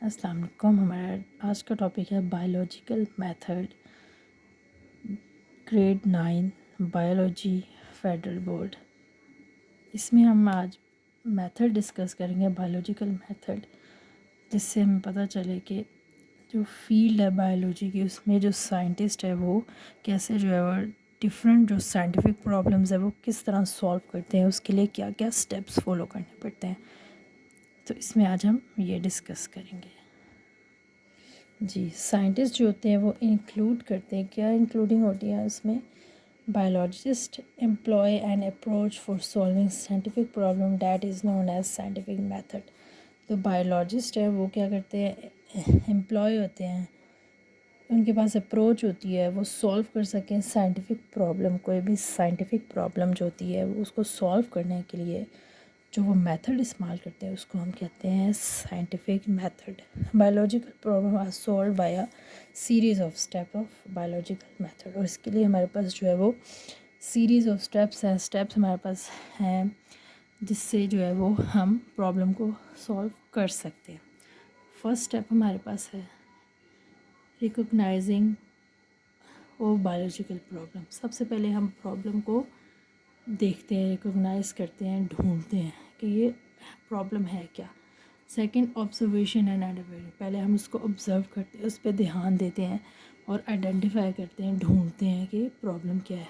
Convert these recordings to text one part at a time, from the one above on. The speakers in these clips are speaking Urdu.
السلام علیکم. ہمارا آج کا ٹاپک ہے biological method, grade 9 biology federal board. اس میں ہم آج میتھڈ ڈسکس کریں گے، بایولوجیکل میتھڈ، جس سے ہمیں پتہ چلے کہ جو فیلڈ ہے بایولوجی کی، اس میں جو سائنٹسٹ ہے وہ کیسے جو ہے وہ ڈفرینٹ جو سائنٹیفک پرابلمز ہے وہ کس طرح سولو کرتے ہیں، اس کے لیے کیا کیا اسٹیپس فالو کرنے پڑتے ہیں. تو اس میں آج ہم یہ ڈسکس کریں گے. جی، سائنٹسٹ جو ہوتے ہیں وہ انکلوڈ کرتے ہیں، کیا انکلوڈنگ ہوتی ہے اس میں؟ Biologist employ an approach for solving scientific problem that is known as scientific method. تو بایولوجسٹ ہے وہ کیا کرتے ہیں، امپلوائے ہوتے ہیں، ان کے پاس اپروچ ہوتی ہے وہ سولو کر سکیں سائنٹیفک پرابلم. کوئی بھی سائنٹیفک پرابلم جو ہوتی ہے اس کو سولو کرنے کے لیے جو وہ میتھڈ استعمال کرتے ہیں اس کو ہم کہتے ہیں scientific method. Biological problem are solve by a series of step of biological method. اور اس کے لیے ہمارے پاس جو ہے وہ سیریز آف اسٹیپس ہیں، اسٹیپس ہمارے پاس ہیں جس سے جو ہے وہ ہم پرابلم کو سولو کر سکتے ہیں. فرسٹ اسٹیپ ہمارے پاس ہے ریکوگنائزنگ آف بایولوجیکل پرابلم. سب سے پہلے ہم پرابلم کو دیکھتے ہیں، ریکوگنائز کرتے ہیں، ڈھونڈتے ہیں کہ یہ پرابلم ہے کیا. Second, observation and identify. پہلے ہم اس کو آبزرو کرتے ہیں، اس پہ دھیان دیتے ہیں اور آئیڈینٹیفائی کرتے ہیں، ڈھونڈتے ہیں کہ پرابلم کیا ہے.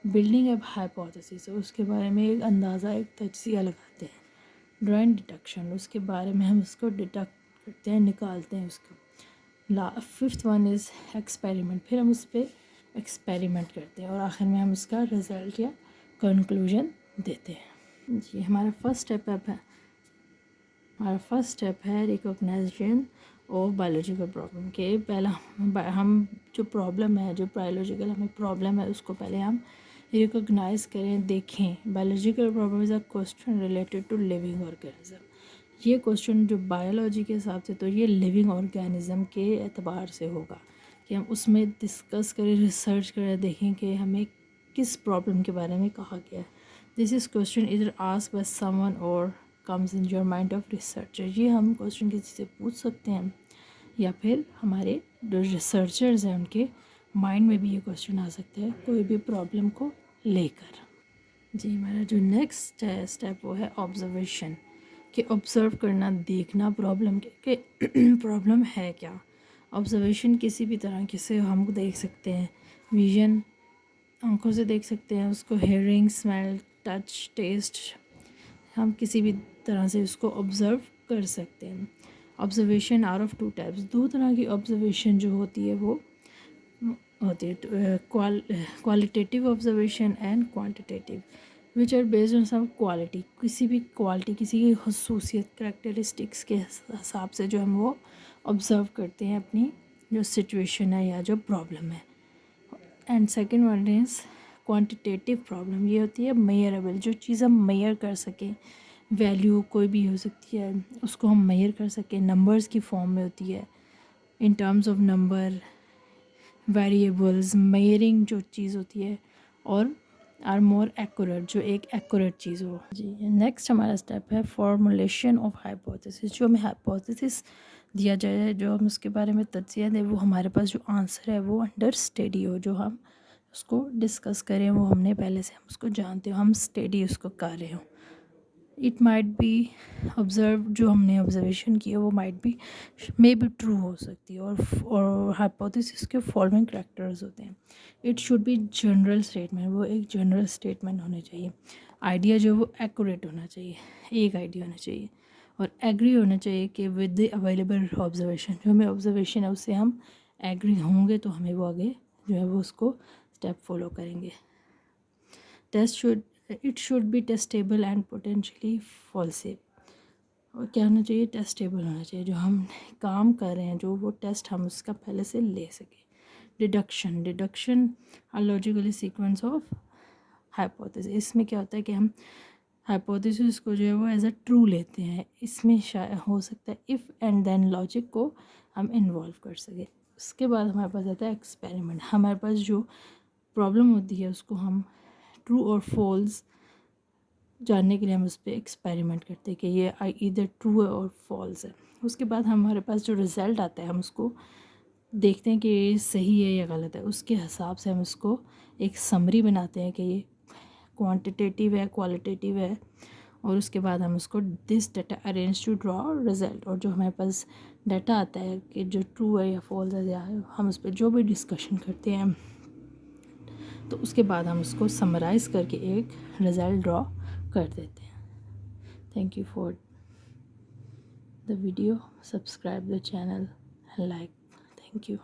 بلڈنگ اپ ہائپوتھیسس، اس کے بارے میں ایک اندازہ، ایک تجزیہ لگاتے ہیں. ڈرائنگ ڈیٹیکشن، اس کے بارے میں ہم اس کو ڈیٹیکٹ کرتے ہیں، نکالتے ہیں اس کو. Fifth one is experiment. پھر ہم اس پہ ایکسپیریمنٹ کرتے ہیں اور آخر میں ہم اس کا رزلٹ یا کنکلوژن دیتے ہیں. جی، ہمارا فرسٹ اسٹیپ ہے ریکوگنائزیشن آف بایولوجیکل پرابلم. کہ پہلا ہم جو پرابلم ہے، جو بایولوجیکل ہمیں پرابلم ہے اس کو پہلے ہم ریکوگنائز کریں، دیکھیں. Biological problem is a question related to living organism. یہ کوسچن جو بایولوجی کے حساب سے تو یہ لیونگ آرگینزم کے اعتبار سے ہوگا کہ ہم اس میں ڈسکس کریں، ریسرچ کریں، دیکھیں کہ ہمیں کس پرابلم کے بارے میں کہا گیا ہے. دس از کوسچن ادھر آسک بائی سم ون اور comes in your mind of researcher. یہ ہم کوسچن کسی سے پوچھ سکتے ہیں یا پھر ہمارے جو ریسرچرز ہیں ان کے مائنڈ میں بھی یہ کوسچن آ سکتا ہے کوئی بھی پرابلم کو لے کر. جی، ہمارا جو نیکسٹ اسٹیپ وہ ہے آبزرویشن. کہ آبزرو کرنا، دیکھنا پرابلم کہ پرابلم ہے کیا. آبزرویشن کسی بھی طرح سے ہم دیکھ سکتے ہیں. ویژن، آنکھوں سے دیکھ سکتے ہیں اس کو. ہیئرنگ، اسمیل، ٹچ، ٹیسٹ، ہم کسی بھی طرح سے اس کو آبزرو کر سکتے ہیں. Observation are of two types. دو طرح کی آبزرویشن جو ہوتی ہے وہ ہوتی ہے qualitative observation and quantitative which are based on some quality. کسی بھی کوالٹی، کسی کی خصوصیت، کریکٹرسٹکس کے حساب سے جو ہم وہ آبزرو کرتے ہیں اپنی جو سچویشن ہے یا جو پرابلم ہے. And second one is quantitative problem. یہ ہوتی ہے میئربل، جو چیز ہم میئر کر سکیں. ویلیو کوئی بھی ہو سکتی ہے، اس کو ہم میئر کر سکیں، نمبرز کی فارم میں ہوتی ہے، in terms of number, variables. میئرنگ جو چیز ہوتی ہے اور آر مور ایکوریٹ، جو ایک ایکوریٹ چیز ہو. جی، نیکسٹ ہمارا اسٹیپ ہے فارمولیشن آف ہائپوتھیسس. جو ہمیں ہائپوتھیسس دیا جائے، جو ہم اس کے بارے میں تجزیہ دیں، وہ ہمارے پاس جو آنسر ہے وہ انڈر اسٹڈی ہو، جو ہم اس کو ڈسکس کریں، وہ ہم نے پہلے سے ہم اس کو جانتے ہو، ہم اسٹڈی اس کو کر رہے ہوں. اٹ مائٹ بی آبزرو، جو ہم نے آبزرویشن کی ہے وہ might be may be true ہو سکتی ہے. اور ہائپوتھیسس کے فالوئنگ کریکٹرز ہوتے ہیں. It should be general statement. وہ ایک جنرل اسٹیٹمنٹ ہونے چاہیے. آئیڈیا جو وہ ایکوریٹ ہونا چاہیے، ایک آئیڈیا ہونا چاہیے. اور ایگری ہونا چاہیے کہ ود دی اویلیبل آبزرویشن، جو ہمیں آبزرویشن ہے اس سے ہم ایگری ہوں گے تو ہمیں وہ آگے جو ہے وہ اس کو اسٹیپ فالو کریں گے. It should be testable and potentially falsifiable. اور کیا ہونا چاہیے؟ ٹیسٹیبل ہونا چاہیے. جو ہم کام کر رہے ہیں، جو وہ ٹیسٹ ہم اس کا پہلے سے لے سکیں. Deduction or logically sequence of hypothesis. اس میں کیا ہوتا ہے کہ ہم ہائپوتھیسس کو جو ہے وہ ایز اے ٹرو لیتے ہیں. اس میں ہو سکتا ہے اف اینڈ دین لاجک کو ہم انوالو کر سکیں. اس کے بعد ہمارے پاس آتا ہے ایکسپیریمنٹ. ہمارے پاس جو پرابلم ہوتی ہے اس کو ہم ٹرو اور فالس جاننے کے لیے ہم اس پہ ایکسپیریمنٹ کرتے ہیں کہ یہ ادھر ٹرو ہے اور فالس ہے. اس کے بعد ہمارے پاس جو رزلٹ آتا ہے ہم اس کو دیکھتے ہیں کہ یہ صحیح ہے یا غلط ہے. اس کے حساب سے ہم اس کو ایک سمری بناتے ہیں کہ یہ کوانٹیٹیو ہے کوالٹیٹیو ہے, اور اس کے بعد ہم اس کو this data arrange to draw result, اور جو ہمارے پاس ڈیٹا آتا ہے کہ جو ٹرو ہے یا فالس ہے یا ہم اس پہ جو بھی ڈسکشن کرتے ہیں تو اس کے بعد ہم اس کو سمرائز کر کے ایک رزلٹ ڈرا کر دیتے ہیں. Thank you for the video, subscribe the channel and like. Thank you.